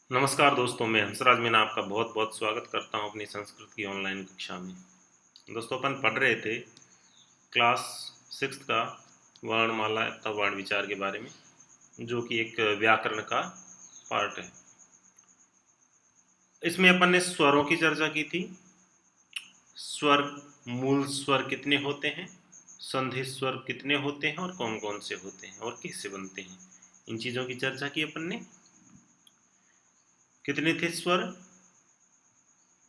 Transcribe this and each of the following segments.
नमस्कार दोस्तों, मैं हंसराज मीना आपका बहुत बहुत स्वागत करता हूं अपनी संस्कृत की ऑनलाइन कक्षा में। दोस्तों, अपन पढ़ रहे थे क्लास 6 का वर्णमाला तथा वर्ण विचार के बारे में, जो कि एक व्याकरण का पार्ट है। इसमें अपन ने स्वरों की चर्चा की थी। स्वर, मूल स्वर कितने होते हैं, संधि स्वर कितने होते हैं और कौन कौन से होते हैं और किससे बनते हैं, इन चीज़ों की चर्चा की अपन ने। कितने थे स्वर?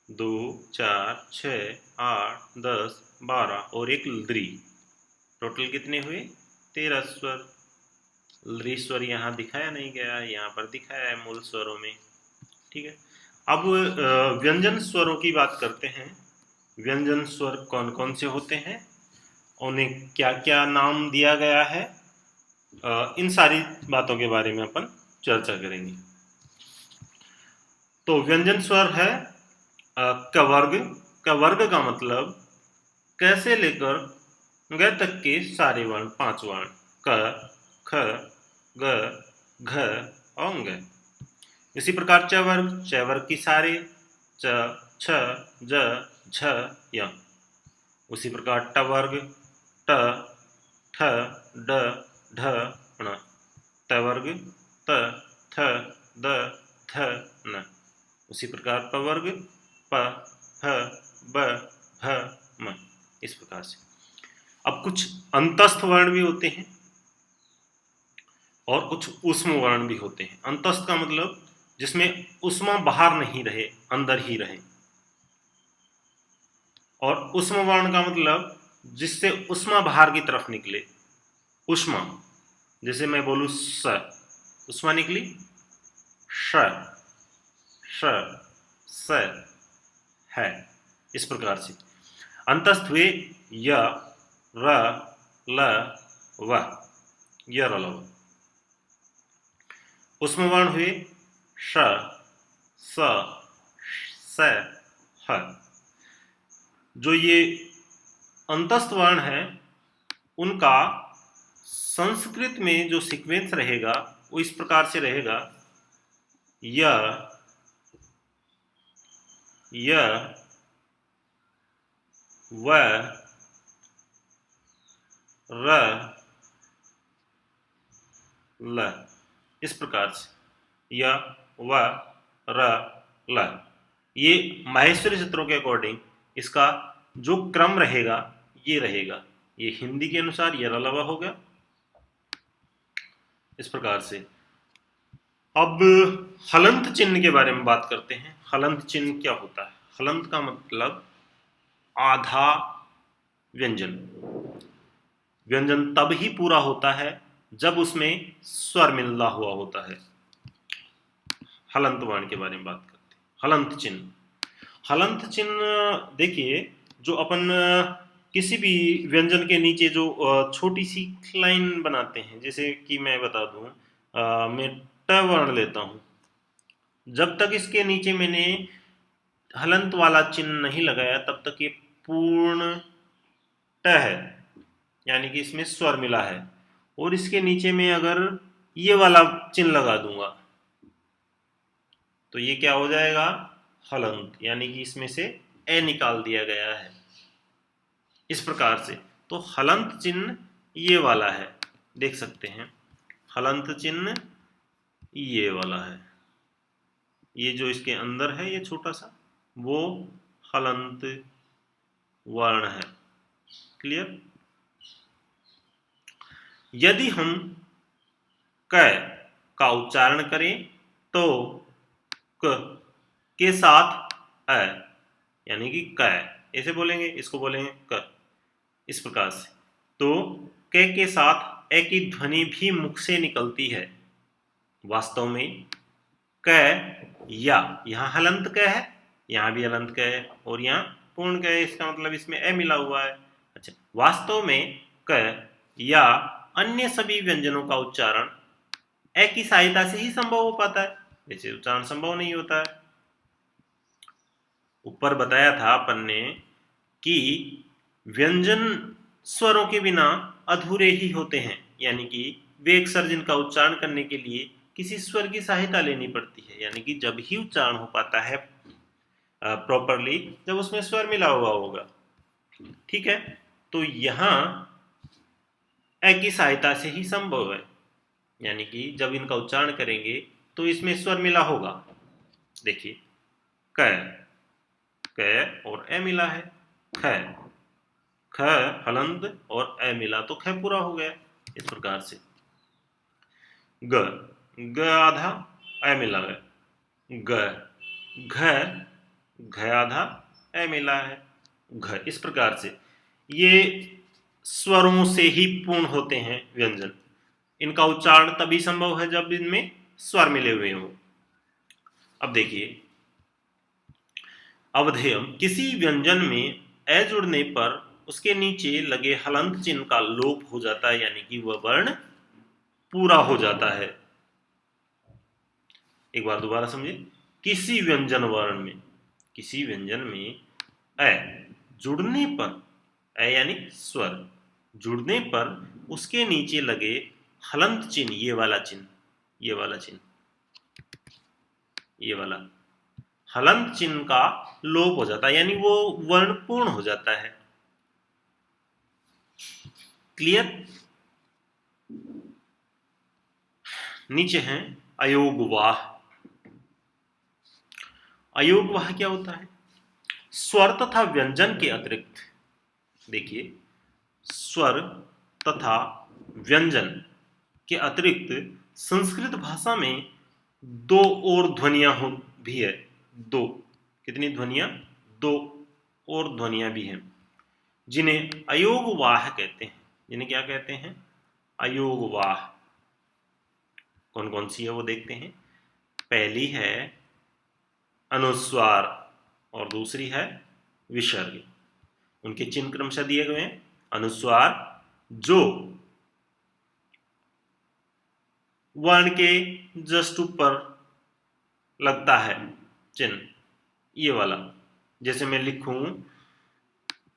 2, 4, 6, 8, 10, 12 और एक लृ। टोटल कितने हुए? 13 स्वर। लृ स्वर यहाँ दिखाया नहीं गया, यहाँ पर दिखाया है मूल स्वरों में। ठीक है, अब व्यंजन स्वरों की बात करते हैं। व्यंजन स्वर कौन कौन से होते हैं, उन्हें क्या क्या नाम दिया गया है, इन सारी बातों के बारे में अपन चर्चा करेंगे। तो व्यंजन स्वर है कवर्ग। कवर्ग का मतलब क से लेकर ग तक के सारे वर्ण, 5 वर्ण, क, ख, ग, घ और ङ। इसी प्रकार च वर्ग, च वर्ग की सारे च, छ, ज, झ, य। उसी प्रकार ट वर्ग, ट, ठ, ड, ढ, ण। त वर्ग, त, थ, द, ध, न। उसी प्रकार प वर्ग, प, ह, ब, भ, म। इस प्रकार से। अब कुछ अंतस्थ वर्ण भी होते हैं और कुछ ऊष्म वर्ण भी होते हैं। अंतस्थ का मतलब जिसमें ऊष्मा बाहर नहीं रहे, अंदर ही रहे। और ऊष्म वर्ण का मतलब जिससे ऊष्मा बाहर की तरफ निकले। ऊष्मा, जैसे मैं बोलूं स, ऊष्मा निकली, श, श, स, है। इस प्रकार से अंतस्थ हुए य, र, ल, व, य, र, ल, व। ऊष्म वर्ण हुए श, स, स, ह। जो ये अंतस्थ वर्ण है, उनका संस्कृत में जो सीक्वेंस रहेगा वो इस प्रकार से रहेगा: य, य, व, र, ल। इस प्रकार से य, व, र, ल। ये माहेश्वरी सूत्रों के अकॉर्डिंग इसका जो क्रम रहेगा ये रहेगा। ये हिंदी के अनुसार य, र, ल, व हो गया। इस प्रकार से अब हलंत चिन्ह के बारे में बात करते हैं। हलंत चिन्ह क्या होता है? हलंत का मतलब आधा व्यंजन। व्यंजन तब ही पूरा होता है जब उसमें स्वर मिला हुआ होता है। हलंत वर्ण के बारे में बात करते हैं। हलंत चिन्ह, हलंत चिन्ह देखिए, जो अपन किसी भी व्यंजन के नीचे जो छोटी सी लाइन बनाते हैं, जैसे कि मैं बता दूं, मैं ट वर्ण लेता हूं। जब तक इसके नीचे मैंने हलंत वाला चिन्ह नहीं लगाया तब तक ये पूर्ण ट है, यानी कि इसमें स्वर मिला है। और इसके नीचे में अगर ये वाला चिन्ह लगा दूंगा तो ये क्या हो जाएगा? हलंत, यानी कि इसमें से ए निकाल दिया गया है। इस प्रकार से तो हलंत चिन्ह ये वाला है, देख सकते हैं। हलंत चिन्ह ये वाला है, ये जो इसके अंदर है ये छोटा सा, वो हलंत वर्ण है। क्लियर? यदि हम क का उच्चारण करें तो क के साथ अ, यानी कि क, ऐसे बोलेंगे, इसको बोलेंगे क। इस प्रकार से तो क के साथ ए की ध्वनि भी मुख से निकलती है। वास्तव में क या, यहाँ हलंत क है, यहाँ भी हलंत क है और यहाँ पूर्ण क है। इसका मतलब इसमें ए मिला हुआ है। अच्छा, वास्तव में क या अन्य सभी व्यंजनों का उच्चारण ए की सहायता से ही संभव हो पाता है, जैसे उच्चारण संभव नहीं होता है। ऊपर बताया था अपन ने कि व्यंजन स्वरों के बिना अधूरे ही होते हैं, यानी कि वे एक सर्जन का उच्चारण करने के लिए किसी स्वर की सहायता लेनी पड़ती है, यानी कि जब ही उच्चारण हो पाता है प्रॉपरली जब उसमें स्वर मिला हुआ होगा। ठीक है, तो यहाँ ए की सहायता से ही संभव है, यानी कि जब इनका उच्चारण करेंगे तो इसमें स्वर मिला होगा। देखिए क क और ए मिला है, ख ख हलंत और ए मिला तो ख पूरा हो गया। इस प्रकार से ग ग आधा ए मिला है, ग घ घ आधा ए मिला है, घ। इस प्रकार से ये स्वरों से ही पूर्ण होते हैं व्यंजन। इनका उच्चारण तभी संभव है जब इनमें स्वर मिले हुए हों। अब देखिए अवधेयम, किसी व्यंजन में ए जुड़ने पर उसके नीचे लगे हलंत चिन्ह का लोप हो जाता है, यानी कि वह वर्ण पूरा हो जाता है। एक बार दोबारा समझिए, किसी व्यंजन वर्ण में, किसी व्यंजन में ए जुड़ने पर, ए यानी स्वर जुड़ने पर उसके नीचे लगे हलंत चिन्ह, ये वाला चिन्ह, ये वाला चिन्ह, ये वाला हलंत चिन्ह का लोप हो जाता है, यानी वो वर्ण पूर्ण हो जाता है। क्लियर? नीचे है अयोगवाह। अयोगवाह क्या होता है? स्वर तथा व्यंजन के अतिरिक्त, देखिए स्वर तथा व्यंजन के अतिरिक्त संस्कृत भाषा में दो और ध्वनियां हो भी है। दो, कितनी ध्वनियां? दो और ध्वनियां भी हैं जिन्हें अयोगवाह कहते हैं। जिन्हें क्या कहते हैं? अयोगवाह। कौन कौन सी है वो देखते हैं। पहली है अनुस्वार और दूसरी है विसर्ग। उनके चिन्ह क्रमशः दिए गए हैं। अनुस्वार जो वर्ण के जस्ट ऊपर लगता है चिन्ह, ये वाला। जैसे मैं लिखूं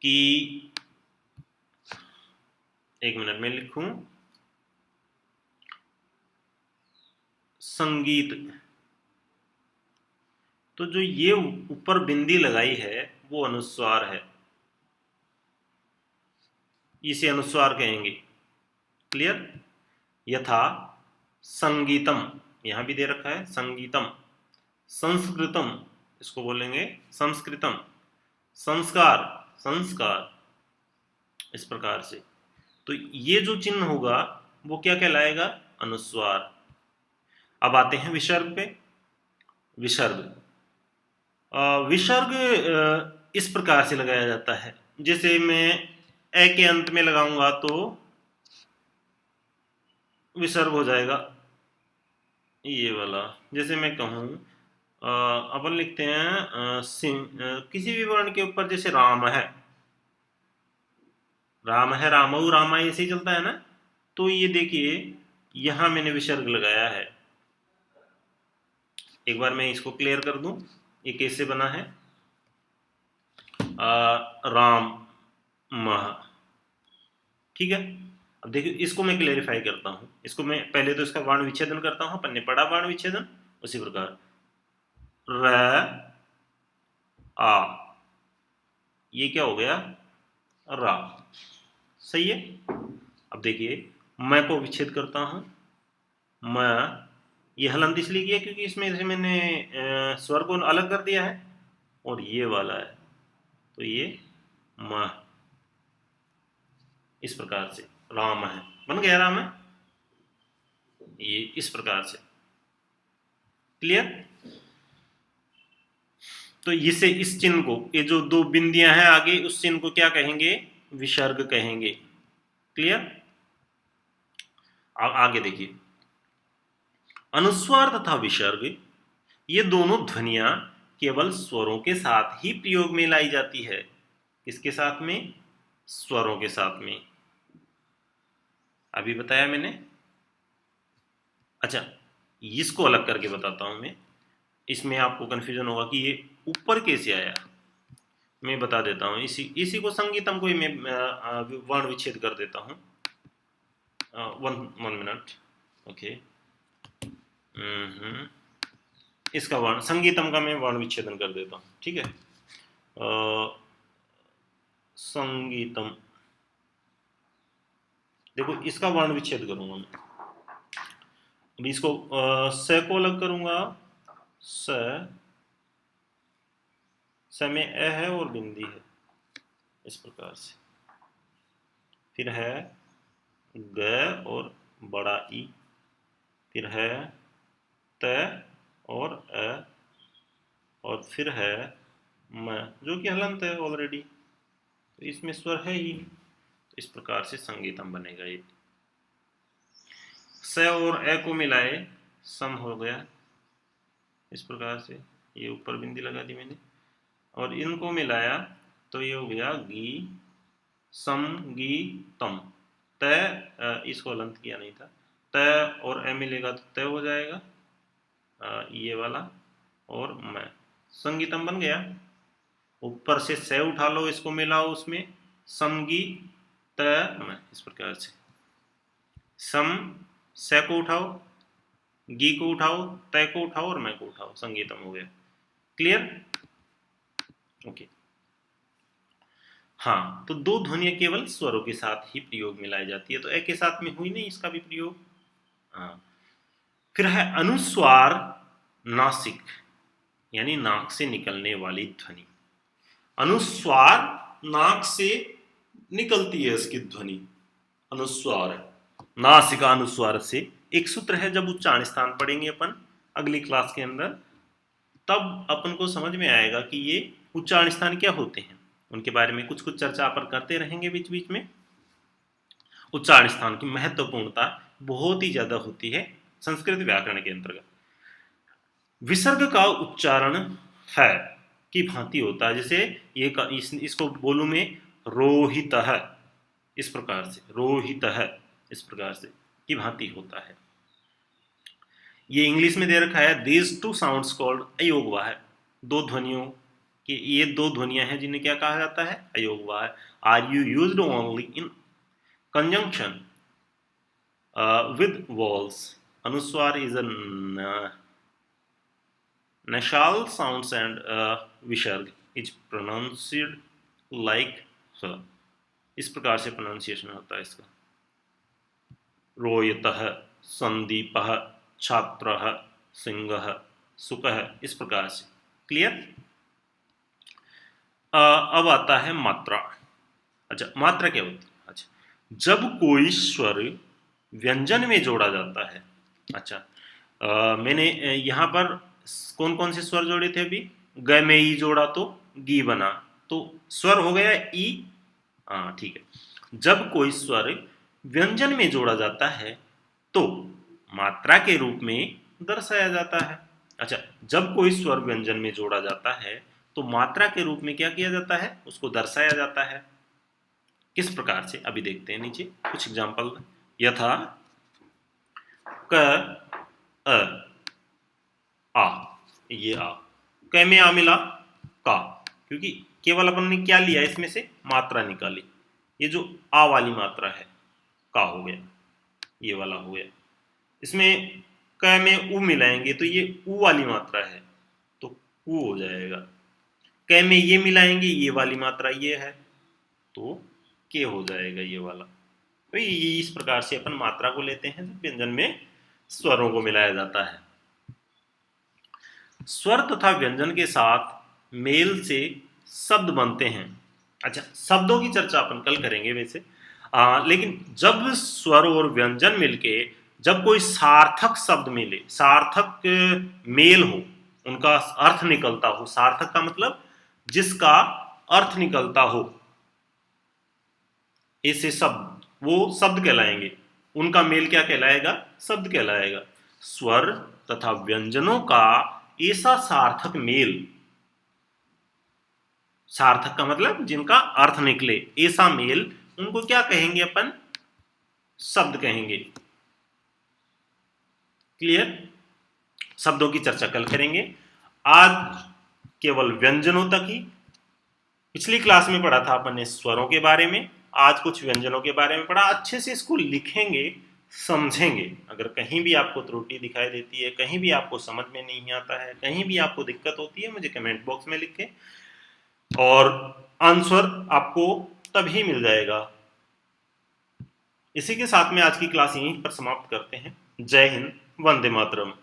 कि, एक मिनट में लिखूं संगीत, तो जो ये ऊपर बिंदी लगाई है वो अनुस्वार है, इसे अनुस्वार कहेंगे। क्लियर? यथा संगीतम, यहां भी दे रखा है संगीतम। संस्कृतम, इसको बोलेंगे संस्कृतम। संस्कार, संस्कार। इस प्रकार से तो ये जो चिन्ह होगा वो क्या कहलाएगा? अनुस्वार। अब आते हैं विसर्ग पे। विसर्ग, विसर्ग इस प्रकार से लगाया जाता है। जैसे मैं ए के अंत में लगाऊंगा तो विसर्ग हो जाएगा, ये वाला। जैसे मैं कहूं अपन लिखते हैं किसी भी वर्ण के ऊपर, जैसे राम है, राम है, रामऊ रामा, ऐसे ही चलता है ना। तो ये देखिए यहां मैंने विसर्ग लगाया है। एक बार मैं इसको क्लियर कर दूं, ये कैसे बना है। राम मह, ठीक है। अब देखिए इसको मैं क्लेरिफाई करता हूं। इसको मैं पहले तो इसका वर्ण विच्छेदन करता हूं। अपन ने पढ़ा वर्ण विच्छेदन, उसी प्रकार र आ, ये क्या हो गया? रा। सही है। अब देखिए मैं को विच्छेद करता हूं। मैं, ये हलंत इसलिए किया क्योंकि इसमें से मैंने स्वर को अलग कर दिया है, और ये वाला है तो ये म। इस प्रकार से राम है, बन गया राम है, ये इस प्रकार से। क्लियर? तो इसे, इस चिन्ह को, ये जो दो बिंदियां हैं आगे, उस चिन्ह को क्या कहेंगे? विसर्ग कहेंगे। क्लियर? आगे देखिए अनुस्वार तथा विसर्ग, ये दोनों ध्वनियां केवल स्वरों के साथ ही प्रयोग में लाई जाती है। किसके साथ में? स्वरों के साथ में। अभी बताया मैंने। अच्छा, इसको अलग करके बताता हूं मैं। इसमें आपको कंफ्यूजन होगा कि ये ऊपर कैसे आया। मैं बता देता हूं। इसी को संगीतम को ही मैं वर्ण विच्छेद कर देता हूं। One minute. ओके, इसका वर्ण संगीतम का मैं वर्ण विच्छेदन कर देता हूँ, ठीक है। संगीतम, देखो इसका वर्ण विच्छेद करूंगा मैं। अभी इसको स को अलग करूंगा, स में ए है और बिंदी है, इस प्रकार से। फिर है ग और बड़ा ई, फिर है त और अ, और फिर है म, जो कि हलंत है ऑलरेडी, तो इसमें स्वर है ही, तो इस प्रकार से संगीतम बनेगा। ये स और ए को मिलाए सम हो गया, इस प्रकार से। ये ऊपर बिंदी लगा दी मैंने, और इनको मिलाया तो ये हो गया गी सम गी तम। त इसको हलंत किया नहीं था, त और ए मिलेगा तो त हो जाएगा ये वाला, और मैं, संगीतम बन गया। ऊपर से से उठा लो, इसको मिलाओ उसमें, समगी त मैं, इस प्रकार से। सम से को उठाओ, गी को उठाओ, तय को उठाओ और मैं को उठाओ, संगीतम हो गया। क्लियर? ओके। हाँ, तो दो ध्वनियां केवल स्वरों के साथ ही प्रयोग में लाई जाती है, तो ए के साथ में हुई नहीं इसका भी प्रयोग। हाँ, फिर है अनुस्वार नासिक, यानी नाक से निकलने वाली ध्वनि। अनुस्वार नाक से निकलती है इसकी ध्वनि, अनुस्वार नासिका अनुस्वार से। एक सूत्र है, जब उच्चारण स्थान पढ़ेंगे अपन अगली क्लास के अंदर, तब अपन को समझ में आएगा कि ये उच्चारण स्थान क्या होते हैं, उनके बारे में कुछ कुछ चर्चा अपन करते रहेंगे बीच बीच में। उच्चारण स्थान की महत्वपूर्णता बहुत ही ज्यादा होती है संस्कृत व्याकरण के अंतर्गत। विसर्ग का उच्चारण है की भांति होता है, जैसे ये इसको बोलूं मैं रोहितः, इस प्रकार से रोहितः, इस प्रकार से की भांति होता है। ये इंग्लिश में दे रखा है, दीज टू साउंड्स कॉल्ड अयोगवाह। दो ध्वनियों कि ये दो ध्वनियां हैं जिन्हें क्या कहा जाता है, अयोगवाह। Are you used only in conjunction with vowels. अनुस्वार is a nasal sounds and विसर्ग is pronounced like ह। इस प्रकार से प्रोनाउंसिएशन होता है इसका। रोयतः, संदीपः, छात्रः, सिंहः, सुकः, इस प्रकार से। क्लियर? अब आता है मात्रा। अच्छा, मात्रा क्या होती है? अच्छा, जब कोई स्वर व्यंजन में जोड़ा जाता है। अच्छा, मैंने यहाँ पर कौन कौन से स्वर जोड़े थे अभी? ग में ई जोड़ा तो गी बना, तो स्वर हो गया ई। हाँ, ठीक है। जब कोई स्वर व्यंजन में जोड़ा जाता है तो मात्रा के रूप में दर्शाया जाता है। अच्छा, जब कोई स्वर व्यंजन में जोड़ा जाता है तो मात्रा के रूप में क्या किया जाता है, उसको दर्शाया जाता है। किस प्रकार से, अभी देखते हैं नीचे कुछ एग्जांपल। यथा क अ आ, ये आ, क में आ मिला का, क्योंकि केवल अपन ने क्या लिया इसमें से, मात्रा निकाली। ये जो आ वाली मात्रा है का हो गया, ये वाला हो गया। इसमें क में उ मिलाएंगे तो ये उ वाली मात्रा है, तो उ हो जाएगा। क में ये मिलाएंगे, ये वाली मात्रा ये है, तो के हो जाएगा ये वाला। तो ये इस प्रकार से अपन मात्रा को लेते हैं जब व्यंजन में स्वरों को मिलाया जाता है। स्वर तथा व्यंजन के साथ मेल से शब्द बनते हैं। अच्छा, शब्दों की चर्चा अपन कल करेंगे वैसे, लेकिन जब स्वर और व्यंजन मिलके जब कोई सार्थक शब्द मिले, सार्थक मेल हो, उनका अर्थ निकलता हो। सार्थक का मतलब जिसका अर्थ निकलता हो, ऐसे शब्द वो शब्द कहलाएंगे। उनका मेल क्या कहलाएगा, शब्द कहलाएगा। स्वर तथा व्यंजनों का ऐसा सार्थक मेल, सार्थक का मतलब जिनका अर्थ निकले, ऐसा मेल, उनको क्या कहेंगे अपन, शब्द कहेंगे। क्लियर? शब्दों की चर्चा कल करेंगे, आज केवल व्यंजनों तक ही। पिछली क्लास में पढ़ा था अपन ने स्वरों के बारे में, आज कुछ व्यंजनों के बारे में पढ़ा। अच्छे से इसको लिखेंगे, समझेंगे। अगर कहीं भी आपको त्रुटि दिखाई देती है, कहीं भी आपको समझ में नहीं आता है, कहीं भी आपको दिक्कत होती है, मुझे कमेंट बॉक्स में लिखें और आंसर आपको तभी मिल जाएगा। इसी के साथ में आज की क्लास यहीं पर समाप्त करते हैं। जय हिंद, वंदे मातरम।